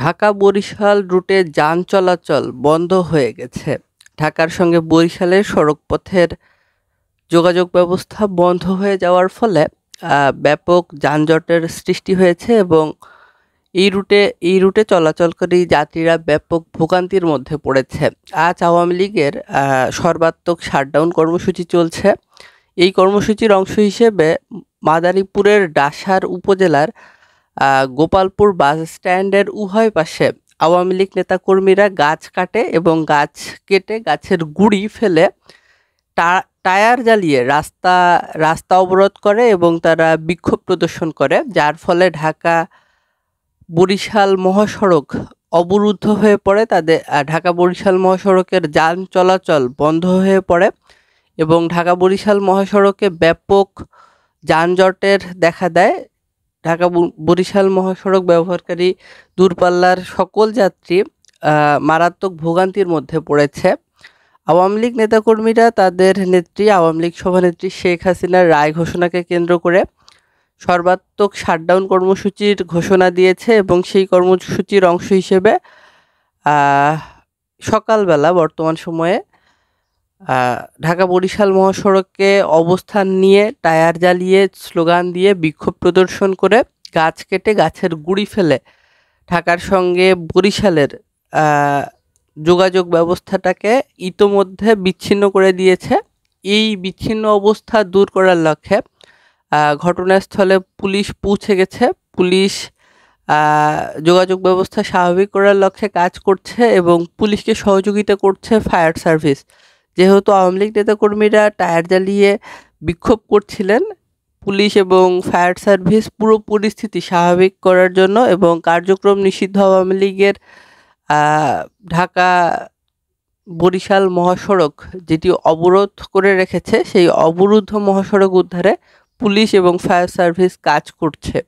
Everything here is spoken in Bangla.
ঢাকা-বরিশাল রুটে যান চলাচল বন্ধ হয়ে গেছে। ঢাকার সঙ্গে বরিশালের সড়কপথের যোগাযোগ ব্যবস্থা বন্ধ হয়ে যাওয়ার ফলে ব্যাপক যানজটের সৃষ্টি হয়েছে এবং এই রুটে চলাচলকারী যাত্রীরা ব্যাপক ভোগান্তির মধ্যে পড়েছে। আজ আওয়ামী লীগের সর্বাত্মক শাটডাউন কর্মসূচি চলছে। এই কর্মসূচির অংশ হিসেবে মাদারীপুরের ডাসার উপজেলার গোপালপুর বাস স্ট্যান্ডের উভয় পাশে আওয়ামী লীগ নেতাকর্মীরা গাছ কাটে এবং গাছ কেটে গাছের গুঁড়ি ফেলে টায়ার জ্বালিয়ে রাস্তা অবরোধ করে এবং তারা বিক্ষোভ প্রদর্শন করে, যার ফলে ঢাকা বরিশাল মহাসড়ক অবরুদ্ধ হয়ে পড়ে। ঢাকা বরিশাল মহাসড়কের যান চলাচল বন্ধ হয়ে পড়ে এবং ঢাকা বরিশাল মহাসড়কে ব্যাপক যানজটের দেখা দেয়। ঢাকা বরিশাল মহাসড়ক ব্যবহারকারী দূরপাল্লার সকল যাত্রী মারাত্মক ভোগান্তির মধ্যে পড়েছে। আওয়ামী লীগ নেতাকর্মীরা তাদের নেত্রী আওয়ামী লীগ সভানেত্রী শেখ হাসিনার রায় ঘোষণাকে কেন্দ্র করে সর্বাত্মক শাটডাউন কর্মসূচির ঘোষণা দিয়েছে এবং সেই কর্মসূচির অংশ হিসেবে সকালবেলা বর্তমান সময়ে ঢাকা বরিশাল মহাসড়কে অবস্থান নিয়ে টায়ার জ্বালিয়ে স্লোগান দিয়ে বিক্ষোভ প্রদর্শন করে গাছ কেটে গাছের গুঁড়ি ফেলে ঢাকার সঙ্গে বরিশালের যোগাযোগ ব্যবস্থাটাকে ইতোমধ্যে বিচ্ছিন্ন করে দিয়েছে। এই বিচ্ছিন্ন অবস্থা দূর করার লক্ষ্যে ঘটনাস্থলে পুলিশ পৌঁছে গেছে। পুলিশ যোগাযোগ ব্যবস্থা স্বাভাবিক করার লক্ষ্যে কাজ করছে এবং পুলিশকে সহযোগিতা করছে ফায়ার সার্ভিস। যেহেতু আওয়ামী লীগ নেতাকর্মীরা টায়ার জ্বালিয়ে বিক্ষোভ করছিলেন, পুলিশ এবং ফায়ার সার্ভিস পুরো পরিস্থিতি স্বাভাবিক করার জন্য এবং কার্যক্রম নিষিদ্ধ আওয়ামী লীগের ঢাকা বরিশাল মহাসড়ক যেটি অবরোধ করে রেখেছে, সেই অবরুদ্ধ মহাসড়ক উদ্ধারে পুলিশ এবং ফায়ার সার্ভিস কাজ করছে।